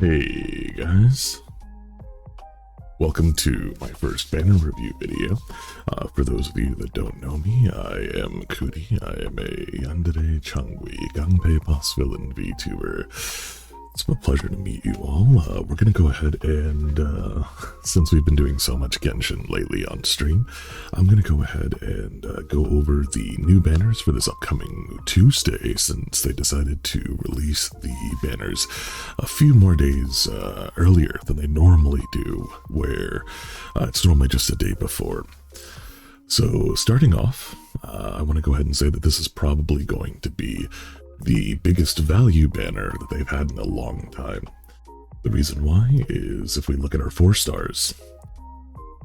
Hey guys, welcome to my first banner review video. For those of you that don't know me, I am Kuti. I am a yandere changui gangpei boss villain VTuber. It's my pleasure to meet you all. We're gonna go ahead and, since we've been doing so much Genshin lately on stream, I'm gonna go ahead and go over the new banners for this upcoming Tuesday, since they decided to release the banners a few more days earlier than they normally do, where it's normally just a day before. So starting off, I want to go ahead and say that this is probably going to be the biggest value banner that they've had in a long time. The reason why is if we look at our 4 stars.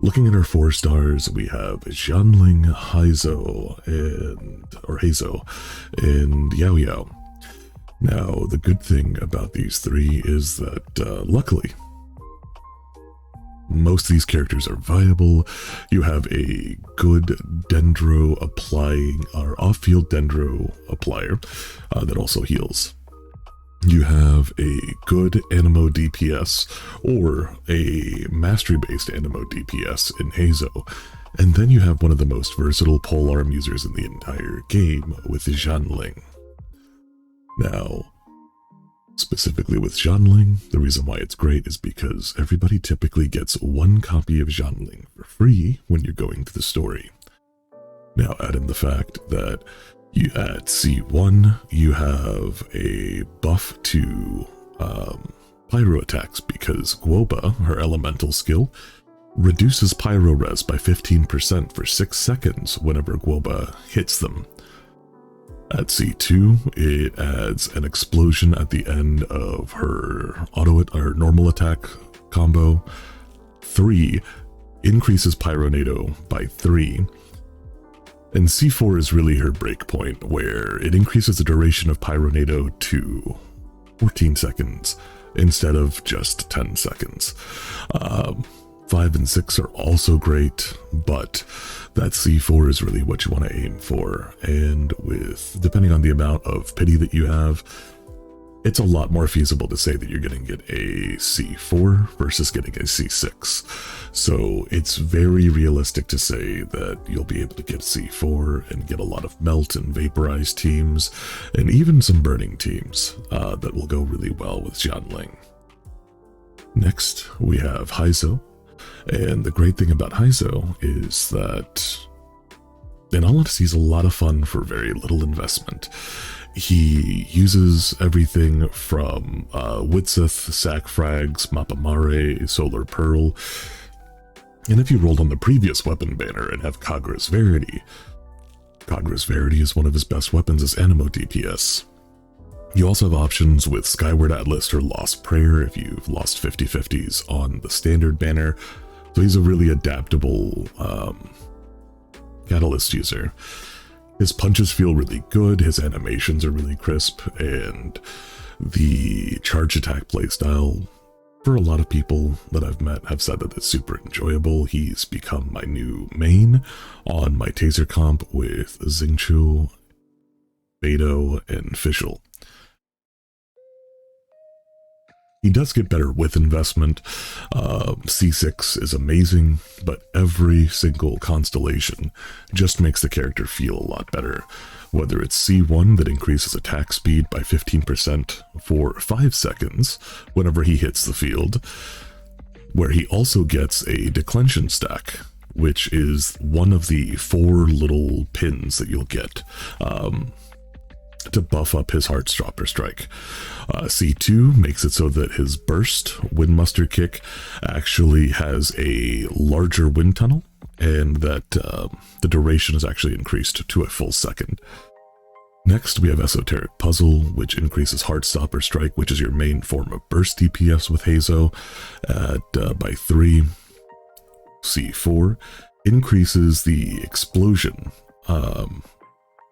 Looking at our 4 stars, we have Xianling, Haizhou, and Yao Yao. Now, the good thing about these 3 is that, luckily, most of these characters are viable. You have a good dendro applying, or off-field dendro applier that also heals. You have a good Animo DPS or a mastery-based Animo DPS in Haizhou. And then you have one of the most versatile polearm users in the entire game with Xianling. Now, specifically with Xianling, the reason why it's great is because everybody typically gets 1 copy of Xianling for free when you're going through the story. Now add in the fact that you at C1, you have a buff to pyro attacks because Guoba, her elemental skill, reduces pyro res by 15% for 6 seconds whenever Guoba hits them. At C2, it adds an explosion at the end of her normal attack combo. 3 increases Pyronado by 3. And C4 is really her breakpoint, where it increases the duration of Pyronado to 14 seconds instead of just 10 seconds. 5 and 6 are also great, but that C4 is really what you want to aim for, and depending on the amount of pity that you have, it's a lot more feasible to say that you're going to get a C4 versus getting a C6. So it's very realistic to say that you'll be able to get C4 and get a lot of melt and vaporized teams, and even some burning teams that will go really well with Xianling. Next, we have Haizhou. And the great thing about Haizhou is that, in all honesty, he's a lot of fun for very little investment. He uses everything from Witsith, Sac Frags, Mappamare, Solar Pearl, and if you rolled on the previous weapon banner and have Kagra's Verity is one of his best weapons as Animo DPS. You also have options with Skyward Atlas or Lost Prayer if you've lost 50/50s on the standard banner. So he's a really adaptable Catalyst user. His punches feel really good, his animations are really crisp, and the charge attack playstyle, for a lot of people that I've met, have said that it's super enjoyable. He's become my new main on my Taser comp with Xingqiu, Beidou, and Fischl. He does get better with investment. C6 is amazing, but every single constellation just makes the character feel a lot better. Whether it's C1 that increases attack speed by 15% for 5 seconds whenever he hits the field, where he also gets a declension stack, which is one of the 4 little pins that you'll get to buff up his Heartstopper strike. C2 makes it so that his burst Windmuster kick actually has a larger wind tunnel, and that the duration is actually increased to a full second. Next, we have Esoteric Puzzle, which increases Heartstopper strike, which is your main form of burst DPS with Haizhou, by 3. C4 increases the explosion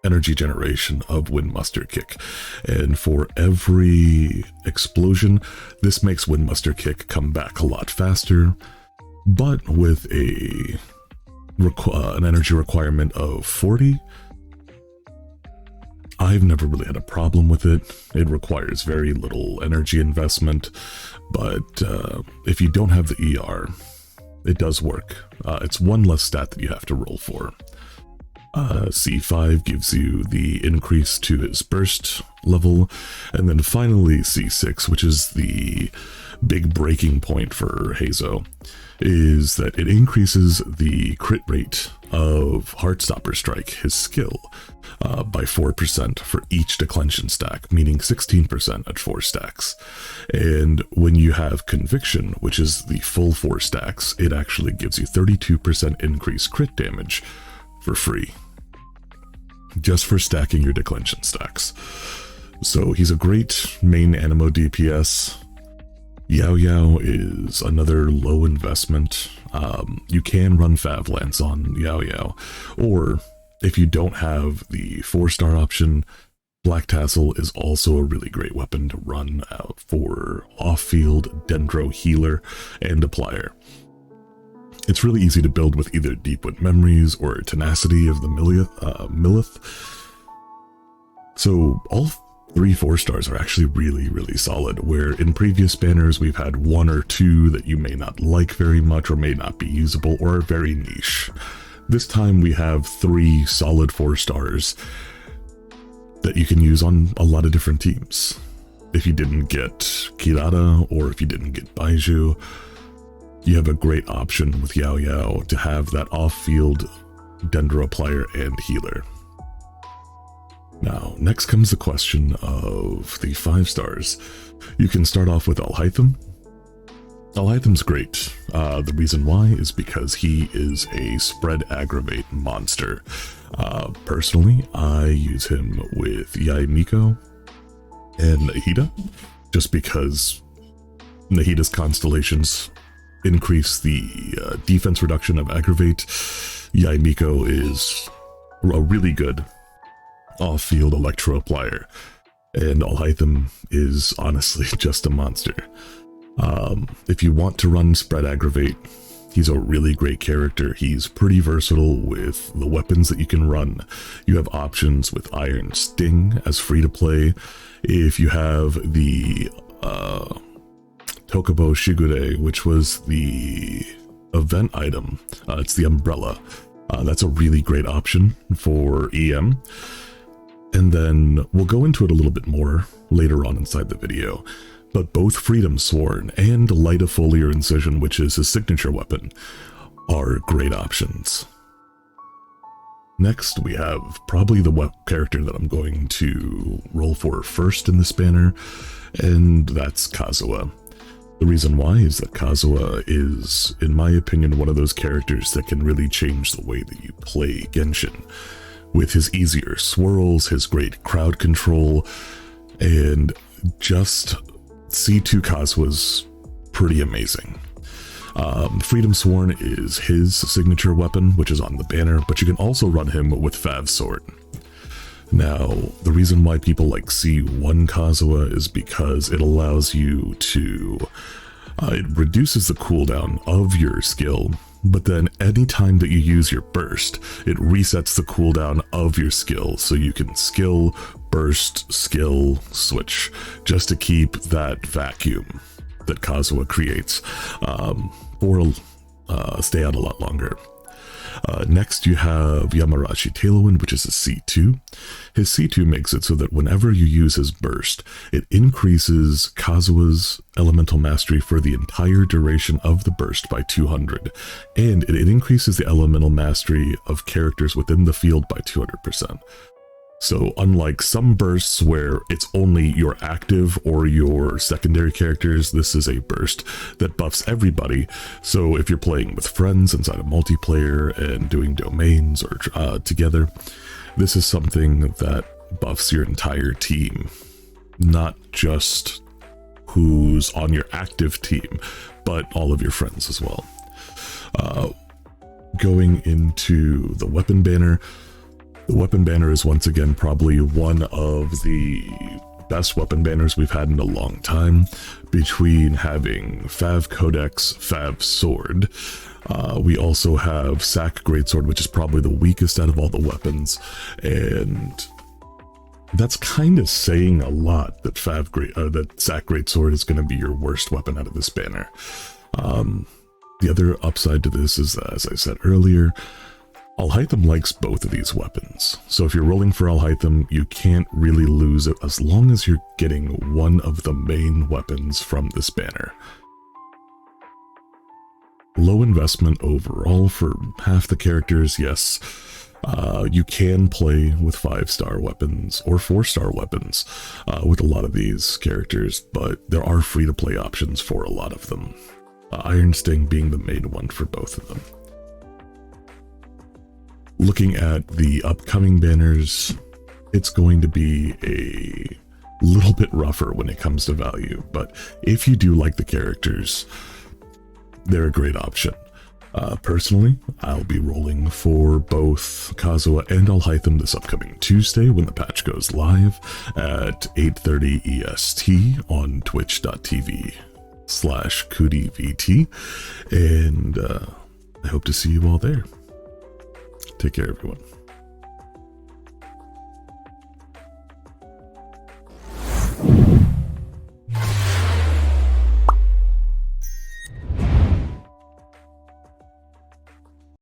energy generation of Windmuster Kick, and for every explosion, this makes Windmuster Kick come back a lot faster, but with an energy requirement of 40. I've never really had a problem with it. It requires very little energy investment, but if you don't have the ER, it does work. It's one less stat that you have to roll for. C5 gives you the increase to his burst level, and then finally C6, which is the big breaking point for Hazo, is that it increases the crit rate of Heartstopper Strike, his skill, by 4% for each declension stack, meaning 16% at 4 stacks. And when you have Conviction, which is the full 4 stacks, it actually gives you 32% increased crit damage for free, just for stacking your declension stacks. So he's a great main Anemo DPS. Yao Yao is another low investment. You can run Favlance on Yao Yao, or if you don't have the 4-star option, Black Tassel is also a really great weapon to run out for off-field Dendro Healer and Applier. It's really easy to build with either Deepwood Memories or Tenacity of the Millith. So all 3 4-stars are actually really solid, where in previous banners we've had 1 or 2 that you may not like very much or may not be usable or are very niche. This time we have 3 solid 4-stars that you can use on a lot of different teams. If you didn't get Kirara or if you didn't get Baiju, you have a great option with Yao Yao to have that off-field Dendro Applier and Healer. Now, next comes the question of the 5-stars. You can start off with Alhaitham. Alhaitham's great. The reason why is because he is a spread aggravate monster. Personally, I use him with Yaimiko and Nahida, just because Nahida's constellations increase the defense reduction of aggravate. Yaimiko is a really good off-field electro applier, and Alhaitham is honestly just a monster. If you want to run spread aggravate, he's a really great character. He's pretty versatile with the weapons that you can run. You have options with Iron Sting as free to play. If you have the Tokubo Shigure, which was the event item, it's the umbrella. That's a really great option for EM. And then we'll go into it a little bit more later on inside the video. But both Freedom Sworn and Light of Foliar Incision, which is his signature weapon, are great options. Next, we have probably the character that I'm going to roll for first in this banner, and that's Kazuha. The reason why is that Kazuha is, in my opinion, one of those characters that can really change the way that you play Genshin. With his easier swirls, his great crowd control, and just C2 Kazuha's pretty amazing. Freedom Sworn is his signature weapon, which is on the banner, but you can also run him with Fav Sword. Now, the reason why people like C1 Kazuha is because it allows you to... it reduces the cooldown of your skill, but then anytime that you use your burst, it resets the cooldown of your skill, so you can skill, burst, skill, switch, just to keep that vacuum that Kazuha creates, or stay out a lot longer. Next you have Yamarashi Tailwind, which is a C2. His C2 makes it so that whenever you use his burst, it increases Kazuha's elemental mastery for the entire duration of the burst by 200, and it increases the elemental mastery of characters within the field by 200%. So unlike some bursts where it's only your active or your secondary characters, this is a burst that buffs everybody. So if you're playing with friends inside a multiplayer and doing domains or together, this is something that buffs your entire team, not just who's on your active team, but all of your friends as well. Going into the weapon banner, the weapon banner is once again probably one of the best weapon banners we've had in a long time, between having Fav Codex, Fav Sword. We also have Sack Greatsword, which is probably the weakest out of all the weapons, and That's kind of saying a lot that that Sack Greatsword is going to be your worst weapon out of this banner. The other upside to this is, as I said earlier, Alhaitham likes both of these weapons. So if you're rolling for Alhaitham, you can't really lose it as long as you're getting one of the main weapons from this banner. Low investment overall for half the characters, yes. You can play with 5-star weapons or 4-star weapons with a lot of these characters, but there are free-to-play options for a lot of them. Iron Sting being the main one for both of them. Looking at the upcoming banners, it's going to be a little bit rougher when it comes to value, but if you do like the characters, they're a great option. Personally, I'll be rolling for both Kazuha and Alhaitham this upcoming Tuesday when the patch goes live at 8:30 EST on twitch.tv/KudiVT, and I hope to see you all there. Take care, everyone.